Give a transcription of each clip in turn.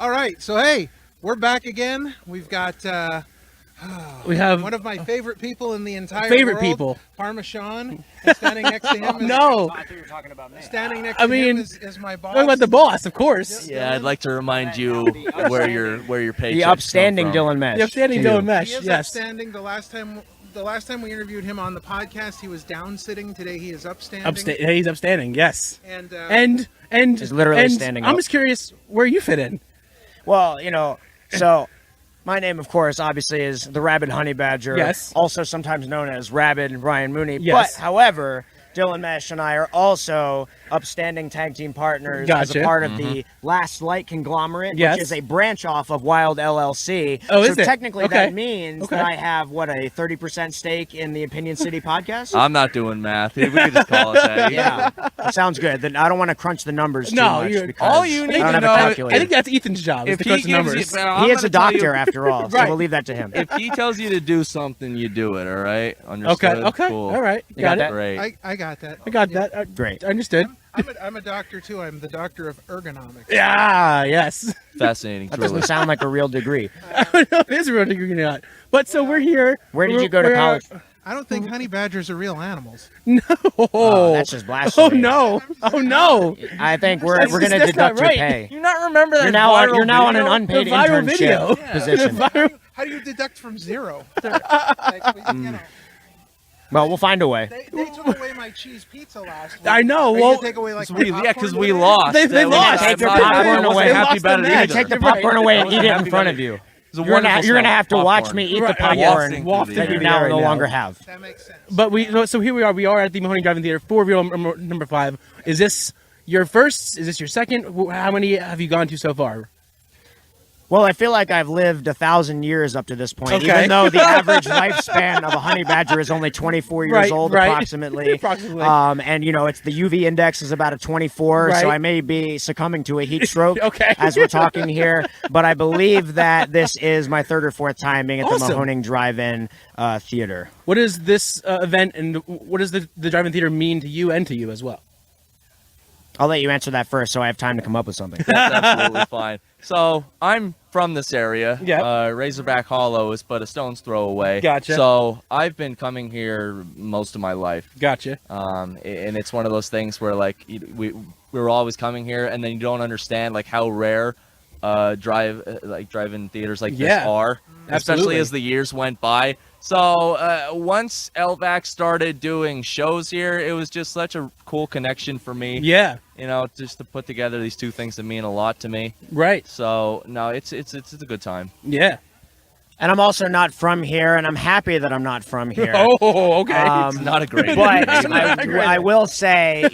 All right, so hey, we're back again. We've got we have one of my favorite people in the entire favorite world, people, Parmesan. Standing next to him. No, I thought you were talking about me. Standing next to him is my boss. Talking about the boss, of course. Yeah, I'd like to remind you where your paychecks The upstanding come from. Dylan Mesh. The upstanding Dylan Mesh. He is Yes. upstanding. The last time we interviewed him on the podcast, he was down sitting. Today he is upstanding. He's upstanding. Yes. And He's literally standing up. I'm just curious where you fit in. Well, so my name, of course, obviously is the Rabid Honey Badger. Yes. Also sometimes known as Rabid Ryan Mooney. Yes. But, however, Dylan Mesh and I are also upstanding tag team partners as Gotcha. a part of the Last Light conglomerate, Yes. which is a branch off of Wild LLC. Oh, so is it? technically Okay. that means Okay. that I have, a 30% stake in the Opinion City podcast? I'm not doing math. We could just call it that. Yeah, that sounds good. Then I don't want to crunch the numbers too No, much you're- because all you need I don't to have a know- I calculator. think that's Ethan's job. Is If to he crunch the gives numbers. you, I'm He is gonna a tell doctor you, after all, so Right. we'll leave that to him. If he tells you to do something, you do it. All right? Understood? Okay. Cool. All right. You Got got it. that? Great. I got that. I got Yeah. that. Great. Understood. I'm a doctor too. I'm the doctor of ergonomics. Yeah. Yes. Fascinating. That Truly. doesn't sound like a real degree. It is a real degree or not. But so we're here. Where did you go to We're- college? I don't think honey badgers are real animals. Oh, That's just blasphemy. Oh no! Oh no! I think we're That's going to just- that's deduct not your right. pay. You not remember that You're now on an video? unpaid The viral internship video. position. How do you deduct from zero? Well, we'll find a way. They took away my cheese pizza last week. I know, Are you well, gonna take away like We, my yeah, because popcorn we today? lost. They That was- lost. I'm Take their not- popcorn I wasn't away. happy Lost about the it match. either. Take the You're right. popcorn away I and wasn't eat it in happy front about of it. you. It was a You're gonna wonderful have to watch popcorn. me eat the Right, popcorn walking through that the you video now right no now. longer have. That makes sense. But so here we are. We are at the Mahoning Drive In Theater for real number 5. Is this your first? Is this your second? How many have you gone to so far? Well, I feel like I've lived 1,000 years up to this point, Okay. even though the average lifespan of a honey badger is only 24 years old, approximately. Approximately. And it's the UV index is about a 24, so Right. I may be succumbing to a heat stroke Okay. as we're talking here. But I believe that this is my third or fourth time being at Awesome. the Mahoning Drive In Theater. What does this event and what does the Drive In Theater mean to you and to you as well? I'll let you answer that first, so I have time to come up with something. That's absolutely fine. So I'm from this area. Yeah. Razorback Hollow is but a stone's throw away. Gotcha. So I've been coming here most of my life. Gotcha. And it's one of those things where we're always coming here, and then you don't understand like how rare drive-in theaters like this are, Absolutely. especially as the years went by. So once LVAC started doing shows here, it was just such a cool connection for me. Yeah. Just to put together these two things that mean a lot to me. Right. So no, it's a good time. Yeah. And I'm also not from here, and I'm happy that I'm not from here. Oh, okay. It's not a great. But name. I will say,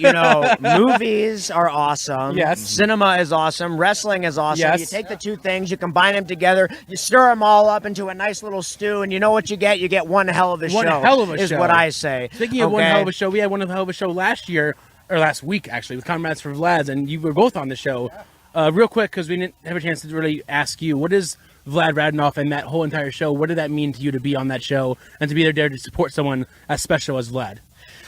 movies are awesome. Yes. Cinema is awesome. Wrestling is awesome. Yes. You take the two things, you combine them together, you stir them all up into a nice little stew, and you know what you get? You get one hell of a One show. hell of a is show. what I say. Speaking of one hell of a show, we had one hell of a show last year, or last week actually, with Comrades for Vlads, and you were both on the show. Real quick, because we didn't have a chance to really ask you, what is Vlad Radinoff and that whole entire show, what did that mean to you to be on that show and to be there to support someone as special as Vlad?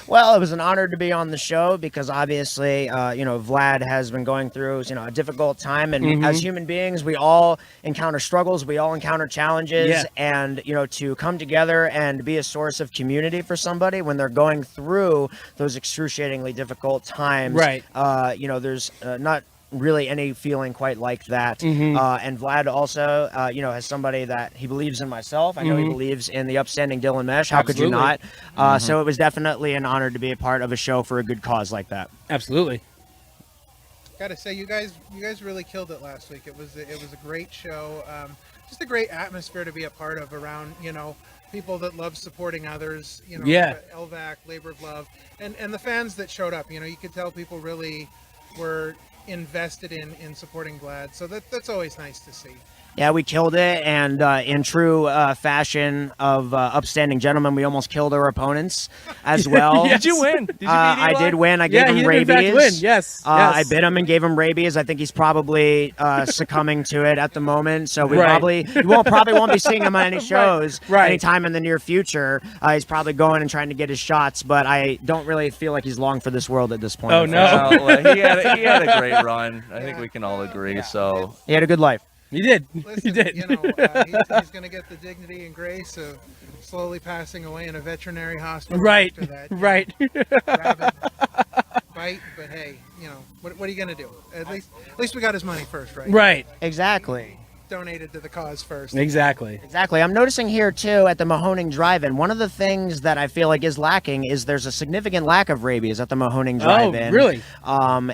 Well, it was an honor to be on the show because obviously, Vlad has been going through, a difficult time. And as human beings, we all encounter struggles. We all encounter challenges. Yeah. And, to come together and be a source of community for somebody when they're going through those excruciatingly difficult times. Right. There's not really any feeling quite like that. And Vlad also, has somebody that he believes in myself. I know he believes in the upstanding Dylan Mesh. How could you not? So it was definitely an honor to be a part of a show for a good cause like that. Absolutely. Gotta say, you guys really killed it last week. It was a great show. Just a great atmosphere to be a part of around, people that love supporting others, Yeah. LVAC, Labor of Love, and the fans that showed up. You could tell people really were invested in supporting Vlad, so that's always nice to see. Yeah, we killed it, and in true fashion of upstanding gentlemen, we almost killed our opponents as well. Did you win? Did you beat I Eli? did win. I gave him he rabies. did in fact win. Yes. I bit him and gave him rabies. I think he's probably succumbing to it at the moment. So we Right. probably won't be seeing him on any shows Right. anytime in the near future. He's probably going and trying to get his shots, but I don't really feel like he's long for this world at this point. Oh, no. Well, he had a great run. I think we can all agree. So He had a good life. You did. Listen, You did. he's going to get the dignity and grace of slowly passing away in a veterinary hospital. Right. After that, Right. Rabid bite, but hey, what are you going to do? At least we got his money first, right? Right. Exactly. Donated to the cause first. Exactly. Exactly. I'm noticing here too at the Mahoning Drive In. One of the things that I feel like is lacking is there's a significant lack of rabies at the Mahoning Drive In. Oh, really?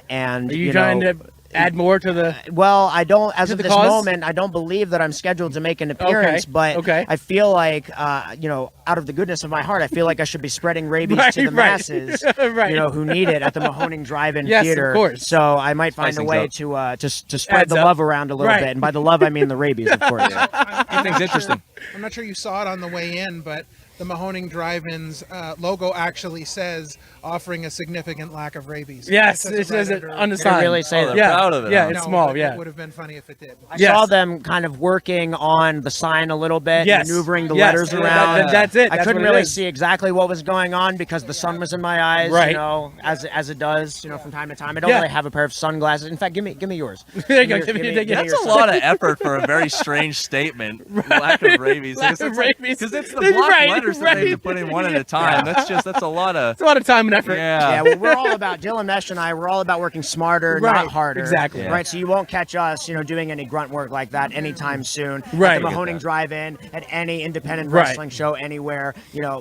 And Are you trying to add more to the? Well, I don't. As To of the this cause? moment, I don't believe that I'm scheduled to make an appearance. Okay, But okay. I feel like, out of the goodness of my heart, I feel like I should be spreading rabies Right, to the right. masses, Right. who need it at the Mahoning Drive In Yes, of Theater. course. So I might find a Spice way things to spread Adds the up. love around a little Right. bit, and by the love I mean the rabies, of course. I'm things not interesting. I'm not sure you saw it on the way in, but the Mahoning Drive-In's logo actually says offering a significant lack of rabies. Yes, says it says it Reddit or- on the Did it sign. really say Oh, that? they're Yeah, proud of it, yeah, huh? it's No, small. but Yeah. It would have been funny if it did. I Yes. saw them kind of working on the sign a little bit, Yes. maneuvering the Yes. letters That- around. that's it. I That's couldn't what it really is. see exactly what was going on because the sun was in my eyes, Right. as it does, from time to time. I don't Yeah. really have a pair of sunglasses. In fact, give me yours. There you go. Give Give me- me- give me- give me That's a yours. lot of effort for a very strange statement. Lack of rabies. Lack of rabies. Because it's the That's block right, letters that they have to right. put in one at a time. That's a lot of. It's a lot of time and effort. Yeah, well, we're all about Dylan Mesh and I. We're all about working smarter, Right, not harder. exactly. Right. So you won't catch us, doing any grunt work like that anytime soon. Right. At the Mahoning Drive-In, at any independent Right. wrestling show anywhere.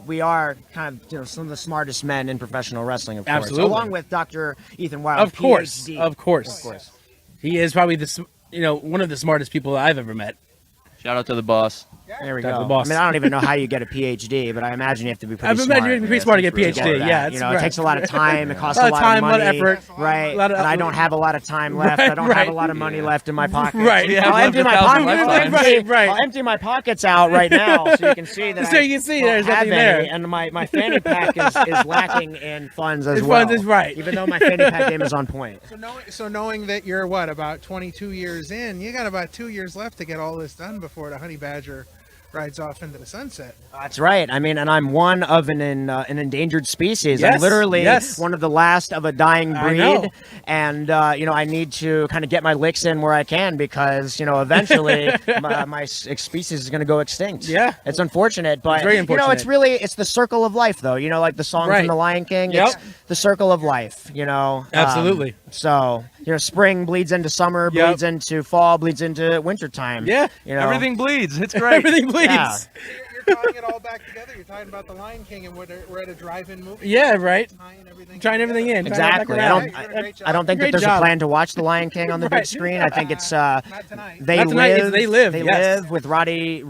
We are kind of some of the smartest men in professional wrestling, of course. Absolutely. Along with Dr. Ethan Wild, Of course. PhD. Of course. He is probably one of the smartest people I've ever met. Shout out to the boss. There we Dr. go. Boss. I mean, I don't even know how you get a PhD, but I imagine you have to be pretty I smart. imagine you have to be pretty smart to get really PhD. smart. Yeah, It right. takes a lot of time. It costs A a lot lot of time, of a lot money. of effort. Right. A lot of- And I don't have a lot of time left. I don't have Right. a lot of money left in my pockets. Right. Yeah, I'll I've empty lived my 1,000 pockets. lifetimes. Right. I'll empty my pockets out right now so you can see that. So you can see I don't there's have nothing any, there. and my fanny pack is lacking in funds as His well. funds is right. Even though my fanny pack game is on point. So knowing that you're about 22 years in, you got about 2 years left to get all this done before the honey badger rides off into the sunset. That's right. I mean, and I'm one of an endangered species. Yes, I'm literally yes. one of the last of a dying I know. breed, and I need to kind of get my licks in where I can because eventually my species is going to go extinct. Yeah. it's unfortunate, but It's very unfortunate. it's the circle of life, though. Like the song Right. from The Lion King. Yep. It's the circle of life. Absolutely. So spring bleeds into summer, Yep. bleeds into fall, bleeds into wintertime. Yeah. Everything. Everything bleeds. It's great. Everything bleeds. Yeah. You're tying it all back together. You're talking about the Lion King, and we're at a drive-in movie. Yeah, right. Tying everything in. Exactly. Tying it back I around. don't. Yeah, you did a great job. I don't think Great that there's job. a plan to watch The Lion King on the Right. big screen. I think it's Not tonight. they Not tonight, it's live. They Live, They yes. live with Rowdy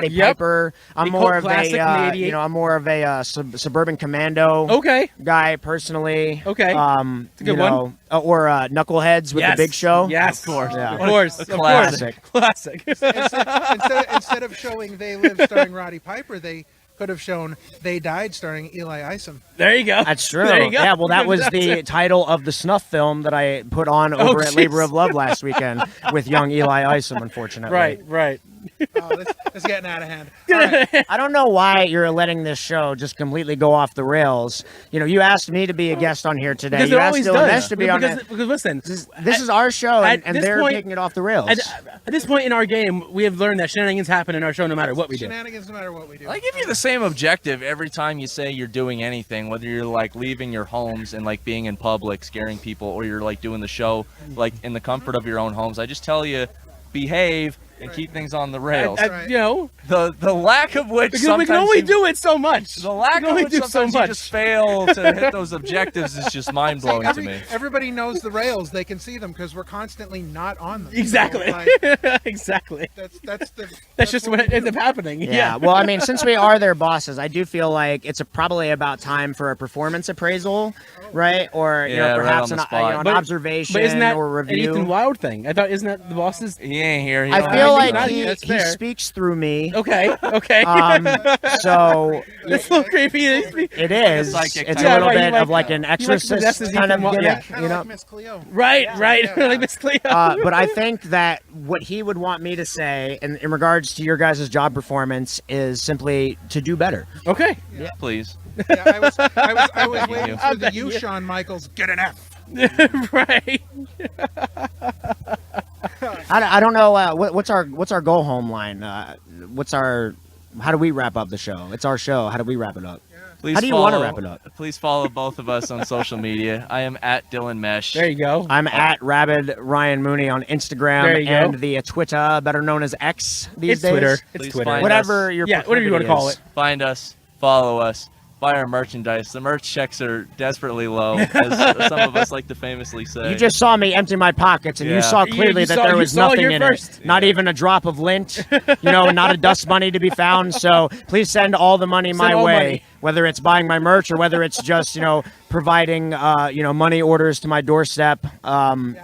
Yep. Piper. I'm The more cult of classic from the a 88. I'm more of a suburban commando Okay. guy personally. Okay. A good one. Or Knuckleheads with Yes. the Big Show. Yes. Of course. Yeah. Of course. Of classic. course. Classic. Instead of showing They Live starring Roddy Piper, they could have shown They Died starring Eli Isom. There you go. That's true. There you go. Yeah, well, that was That's the it. title of the snuff film that I put on over at Labor jeez. of Love last weekend with young Eli Isom, unfortunately. Right. Oh, this is getting out of hand. All right. I don't know why you're letting this show just completely go off the rails. You asked me to be a guest on here today. Because You it asked always Dylan does. Mesh to be on because, it. because listen, This is our show, at and this they're point- taking it off the rails. at this point in our game, we have learned that shenanigans happen in our show no matter what we do. Shenanigans, no matter what we do. I give you the same objective every time you say you're doing anything, whether you're like leaving your homes and like being in public, scaring people, or you're like doing the show like in the comfort of your own homes. I just tell you, behave and keep things on the rails. Right. The lack of which Because we can sometimes only you- do it so much. the lack we can of only which do so sometimes you much. just fail to hit those objectives is just mind blowing to me. Everybody knows the rails; they can see them because we're constantly not on them. Exactly. So, like, Exactly. that's Just what what we ends do. up happening. Yeah, well, I mean, since we are their bosses, I do feel like it's probably about time for a performance appraisal, right? Or Yeah, right perhaps on the an spot. But- observation But isn't that or an review. Ethan Wild thing? I thought, isn't that the boss's? He ain't here. He I don't feel have like any he, That's he fair. speaks through me. Okay. Okay. So That's a little creepy. it is. psychic It's type. a little Yeah, bit right, of like an like exorcist possesses kind of Ethan Wild. gimmick, Kind you of know. like Miss Cleo. Right. Right. Yeah. Like Miss Cleo. But I think that what he would want me to say in regards to your guys' job performance is simply to do better. Okay. Please. Yeah, I was Thank waiting you. for the Thank you, you. Shawn Michaels. Get an F. Right. I don't know what's our go home line. How do we wrap up the show? It's our show. How do we wrap it up? Please How do you want to wrap it up? Please follow both of us on social media. I am at Dylan Mesh. There you go. I'm at Rabid Ryan Mooney on Instagram There you and go. the Twitter, better known as X these It's days. Twitter. Please It's Twitter. find Whatever us. your Whatever you want to call proclivity it. Find us, follow us, buy our merchandise. The merch checks are desperately low, as some of us like to famously say. You just saw me empty my pockets, and Yeah. you saw clearly You that saw- there you was saw nothing your in first. it. Not even a drop of lint, not a dust bunny to be found. So please send all the money my all way, money. whether it's buying my merch or whether it's just, providing, money orders to my doorstep.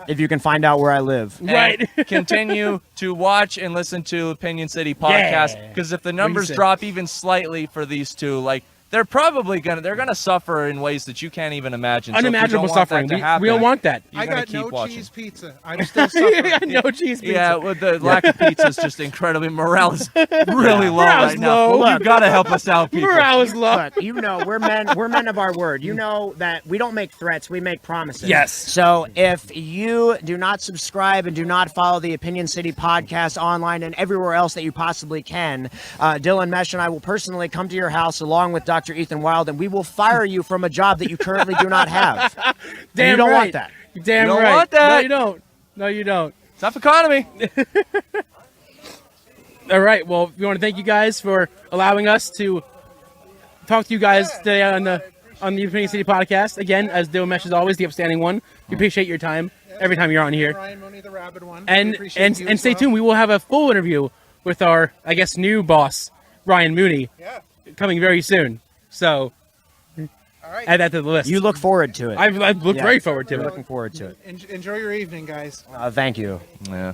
If you can find out where I live. And Right. continue to watch and listen to Opinion City podcast, Yeah. because if the you numbers say? drop even slightly for these two, they're probably gonna suffer in ways that you can't even imagine. So if you Unimaginable don't want that suffering. to We happen, don't want that. you're I gonna got keep no watching. cheese pizza. I'm still suffering. No cheese pizza. Yeah, with the lack of pizza is just incredibly morale is really low Morale's right now. low. You gotta help us out, people. Morale is low. Look, we're men of our word. You know that we don't make threats, we make promises. Yes. So if you do not subscribe and do not follow the Opinion City podcast online and everywhere else that you possibly can, Dylan Mesh and I will personally come to your house along with Dr. Ethan Wild, and we will fire you from a job that you currently do not have. Damn you don't right. want that. Damn You don't right. want that. No, you don't. No, you don't. Tough economy. All right. Well, we want to thank you guys for allowing us to talk to you guys today on the Opinion City podcast. Again, as Dylan Mesh is always the upstanding one. We appreciate your time every time you're on here. Ryan Mooney, the Rabid one. And We appreciate you as stay well. tuned. We will have a full interview with our, I guess, new boss, Ryan Mooney, Yeah. coming very soon. So All right. add that to the list. You look forward to it. I look Yeah. very forward to We're it. looking forward to it. Enjoy your evening, guys. Thank you. Yeah.